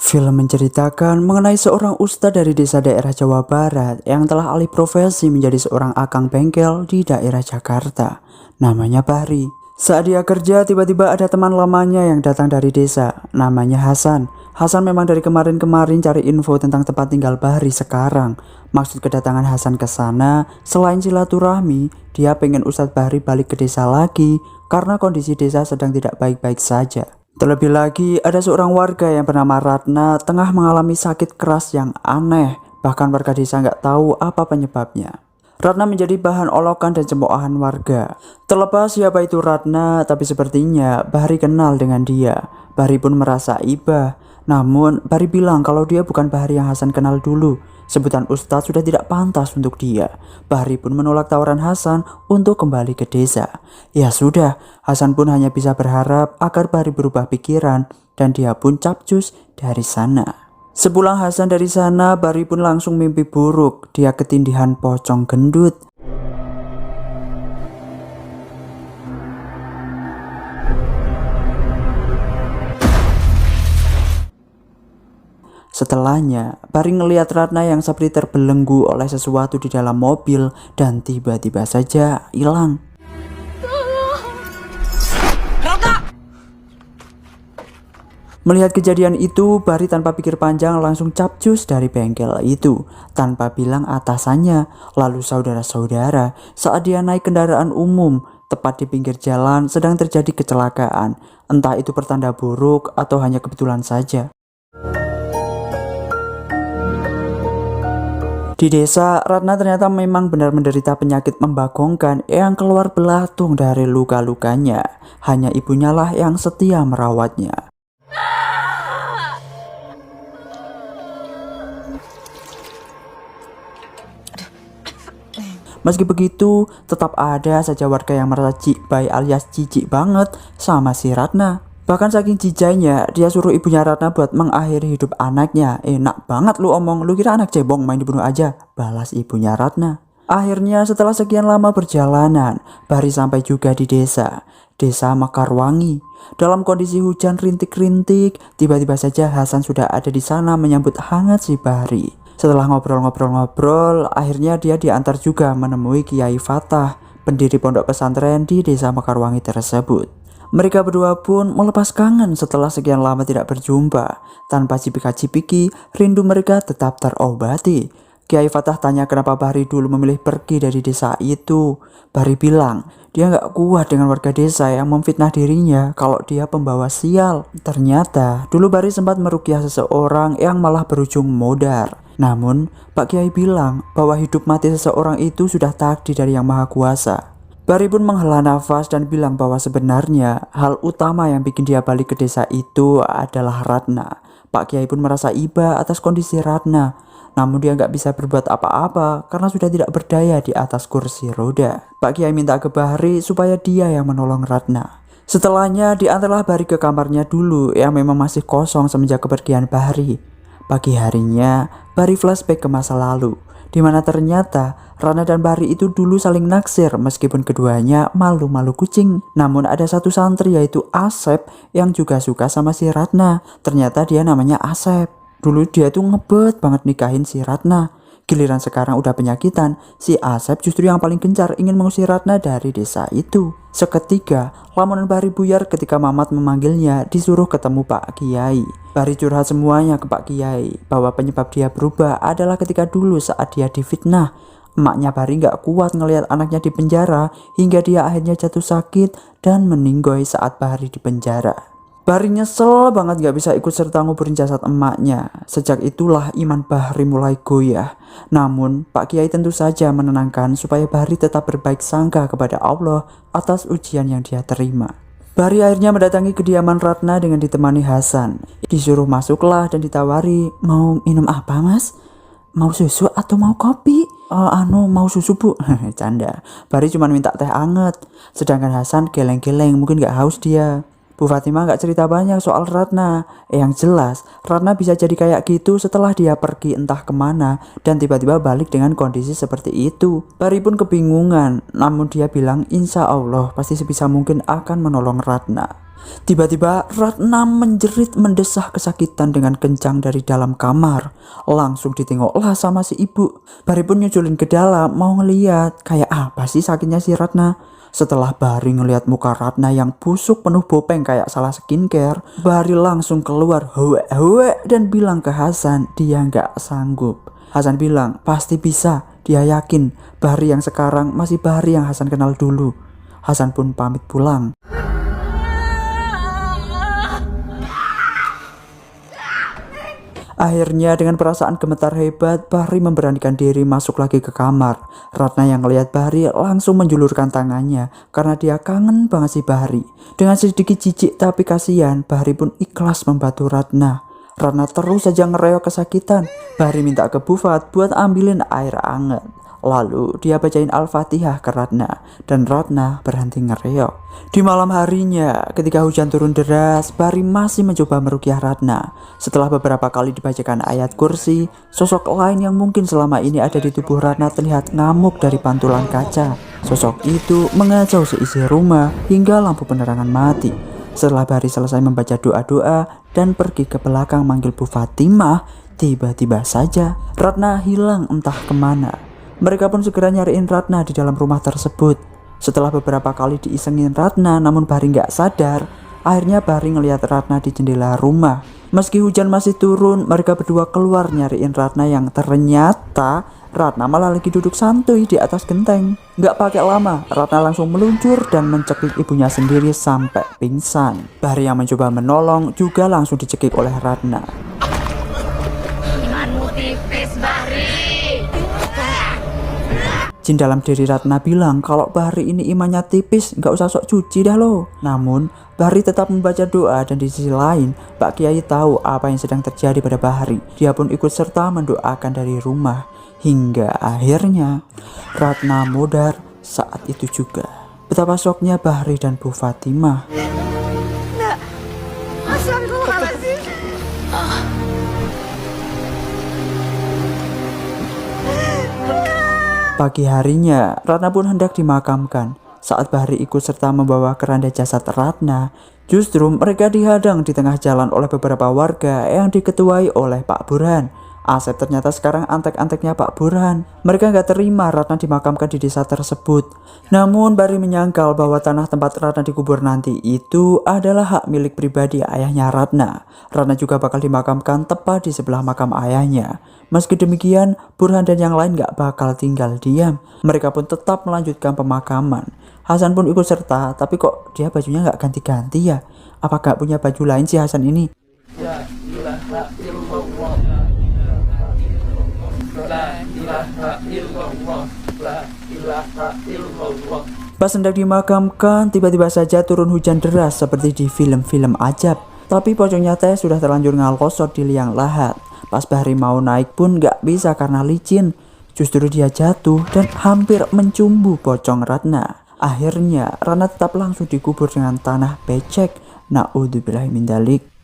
Film menceritakan mengenai seorang ustadz dari desa daerah Jawa Barat yang telah alih profesi menjadi seorang akang bengkel di daerah Jakarta. Namanya Bahri. Saat dia kerja, tiba-tiba ada teman lamanya yang datang dari desa. Namanya Hasan. Hasan memang dari kemarin-kemarin cari info tentang tempat tinggal Bahri sekarang. Maksud kedatangan Hasan ke sana, selain silaturahmi, dia pengen Ustadz Bahri balik ke desa lagi karena kondisi desa sedang tidak baik-baik saja. Terlebih lagi, ada seorang warga yang bernama Ratna tengah mengalami sakit keras yang aneh. Bahkan warga desa nggak tahu apa penyebabnya. Ratna menjadi bahan olokan dan cemoohan warga. Terlepas siapa itu Ratna, tapi sepertinya Bahri kenal dengan dia. Bahri pun merasa iba. Namun, Bahri bilang kalau dia bukan Bahri yang Hasan kenal dulu. Sebutan Ustadz sudah tidak pantas untuk dia. Bahri pun menolak tawaran Hasan untuk kembali ke desa. Ya sudah, Hasan pun hanya bisa berharap agar Bahri berubah pikiran dan dia pun capcus dari sana. Sepulang Hasan dari sana, Bahri pun langsung mimpi buruk. Dia ketindihan pocong gendut. Setelahnya, Bahri ngelihat Ratna yang seperti terbelenggu oleh sesuatu di dalam mobil dan tiba-tiba saja hilang. Melihat kejadian itu, Bahri tanpa pikir panjang langsung capcus dari bengkel itu tanpa bilang atasannya. Lalu saudara-saudara, saat dia naik kendaraan umum, tepat di pinggir jalan sedang terjadi kecelakaan. Entah itu pertanda buruk atau hanya kebetulan saja. Di desa, Ratna ternyata memang benar menderita penyakit membagongkan yang keluar belatung dari luka-lukanya. Hanya ibunya lah yang setia merawatnya. Meski begitu, tetap ada saja warga yang merasa cikbai alias cicik banget sama si Ratna. Bahkan saking jijainya, dia suruh ibunya Ratna buat mengakhiri hidup anaknya. Enak banget lu omong, lu kira anak cebong main dibunuh aja, balas ibunya Ratna. Akhirnya setelah sekian lama perjalanan, Bahri sampai juga di desa Mekarwangi. Dalam kondisi hujan rintik-rintik, tiba-tiba saja Hasan sudah ada di sana menyambut hangat si Bahri. Setelah ngobrol-ngobrol, akhirnya dia diantar juga menemui Kiai Fatah, pendiri pondok pesantren di desa Mekarwangi tersebut. Mereka berdua pun melepas kangen setelah sekian lama tidak berjumpa. Tanpa cipika-cipiki, rindu mereka tetap terobati. Kiai Fatah tanya kenapa Bahri dulu memilih pergi dari desa itu. Bahri bilang, dia gak kuat dengan warga desa yang memfitnah dirinya kalau dia pembawa sial. Ternyata, dulu Bahri sempat meruqyah seseorang yang malah berujung modar. Namun, Pak Kiai bilang bahwa hidup mati seseorang itu sudah takdir dari Yang Maha Kuasa. Bahri pun menghela nafas dan bilang bahwa sebenarnya hal utama yang bikin dia balik ke desa itu adalah Ratna. Pak Kiai pun merasa iba atas kondisi Ratna. Namun dia nggak bisa berbuat apa-apa karena sudah tidak berdaya di atas kursi roda. Pak Kiai minta ke Bahri supaya dia yang menolong Ratna. Setelahnya diantarlah Bahri ke kamarnya dulu yang memang masih kosong semenjak kepergian Bahri. Pagi harinya, Bahri flashback ke masa lalu, di mana ternyata Ratna dan Bahri itu dulu saling naksir meskipun keduanya malu-malu kucing. Namun ada satu santri yaitu Asep yang juga suka sama si Ratna. Ternyata dia namanya Asep. Dulu dia tuh ngebet banget nikahin si Ratna. Giliran sekarang udah penyakitan, si Asep justru yang paling gencar ingin mengusir Ratna dari desa itu. Seketika, lamunan Bahri buyar ketika Mamat memanggilnya disuruh ketemu Pak Kiai. Bahri curhat semuanya ke Pak Kiai bahwa penyebab dia berubah adalah ketika dulu saat dia difitnah. Emaknya Bahri gak kuat ngelihat anaknya di penjara hingga dia akhirnya jatuh sakit dan meninggoy saat Bahri di penjara. Bahri nyesel banget gak bisa ikut serta nguburin jasad emaknya. Sejak itulah iman Bahri mulai goyah. Namun Pak Kiai tentu saja menenangkan supaya Bahri tetap berbaik sangka kepada Allah atas ujian yang dia terima. Bahri akhirnya mendatangi kediaman Ratna dengan ditemani Hasan. Disuruh masuklah dan ditawari, mau minum apa mas? Mau susu atau mau kopi? Mau susu bu. Canda. Bahri cuma minta teh anget. Sedangkan Hasan geleng-geleng, mungkin gak haus dia. Bu Fatimah gak cerita banyak soal Ratna. Yang jelas, Ratna bisa jadi kayak gitu setelah dia pergi entah kemana dan tiba-tiba balik dengan kondisi seperti itu. Bahri pun kebingungan, namun dia bilang insya Allah pasti sebisa mungkin akan menolong Ratna. Tiba-tiba Ratna menjerit mendesah kesakitan dengan kencang dari dalam kamar. Langsung ditengoklah sama si ibu. Bahri pun nyusulin ke dalam mau ngeliat kayak apa sih sakitnya si Ratna. Setelah Bahri ngeliat muka Ratna yang busuk penuh bopeng kayak salah skincare, Bahri langsung keluar huwe dan bilang ke Hasan dia nggak sanggup. Hasan bilang pasti bisa, dia yakin Bahri yang sekarang masih Bahri yang Hasan kenal dulu. Hasan pun pamit pulang. Akhirnya dengan perasaan gemetar hebat, Bahri memberanikan diri masuk lagi ke kamar. Ratna yang ngelihat Bahri langsung menjulurkan tangannya karena dia kangen banget si Bahri. Dengan sedikit jijik tapi kasihan, Bahri pun ikhlas membantu Ratna. Ratna terus saja ngereok kesakitan. Bahri minta ke Bufat buat ambilin air anget. Lalu dia bacain Al-Fatihah ke Ratna dan Ratna berhenti ngereok. Di malam harinya ketika hujan turun deras, Bahri masih mencoba meruqyah Ratna. Setelah beberapa kali dibacakan ayat kursi, sosok lain yang mungkin selama ini ada di tubuh Ratna terlihat ngamuk dari pantulan kaca. Sosok itu mengacau seisi rumah hingga lampu penerangan mati. Setelah Bahri selesai membaca doa-doa dan pergi ke belakang manggil Bu Fatimah, tiba-tiba saja Ratna hilang entah kemana. Mereka pun segera nyariin Ratna di dalam rumah tersebut. Setelah beberapa kali diisengin Ratna namun Bahri nggak sadar, akhirnya Bahri ngelihat Ratna di jendela rumah. Meski hujan masih turun, mereka berdua keluar nyariin Ratna yang ternyata Ratna malah lagi duduk santuy di atas genteng. Nggak pakai lama, Ratna langsung meluncur dan mencekik ibunya sendiri sampai pingsan. Bahri yang mencoba menolong juga langsung dicekik oleh Ratna. Imanmu tipis, Bahri. Jin dalam diri Ratna bilang kalau Bahri ini imannya tipis, nggak usah sok cuci dah lo. Namun Bahri tetap membaca doa dan di sisi lain Pak Kiai tahu apa yang sedang terjadi pada Bahri. Dia pun ikut serta mendoakan dari rumah. Hingga akhirnya Ratna modar saat itu juga. Betapa syoknya Bahri dan Bu Fatimah. Astagfirullahaladzim. Pagi harinya, Ratna pun hendak dimakamkan. Saat Bahri ikut serta membawa keranda jasad Ratna, justru mereka dihadang di tengah jalan oleh beberapa warga yang diketuai oleh Pak Burhan. Asep ternyata sekarang antek-anteknya Pak Burhan. Mereka nggak terima Ratna dimakamkan di desa tersebut. Namun Bahri menyangkal bahwa tanah tempat Ratna dikubur nanti itu adalah hak milik pribadi ayahnya Ratna. Ratna juga bakal dimakamkan tepat di sebelah makam ayahnya. Meski demikian, Burhan dan yang lain gak bakal tinggal diam. Mereka pun tetap melanjutkan pemakaman. Hasan pun ikut serta, tapi kok dia bajunya gak ganti-ganti ya? Apa gak punya baju lain sih Hasan ini? La ilaha illallah. La ilaha illallah. La ilaha illallah. Pas hendak dimakamkan, tiba-tiba saja turun hujan deras seperti di film-film ajab. Tapi pocongnya teh sudah terlanjur ngalkosot di liang lahat. Pas Bahri mau naik pun gak bisa karena licin. Justru dia jatuh dan hampir mencumbu pocong Ratna. Akhirnya Ratna tetap langsung dikubur dengan tanah becek. Na'udzubillahi min dzalik.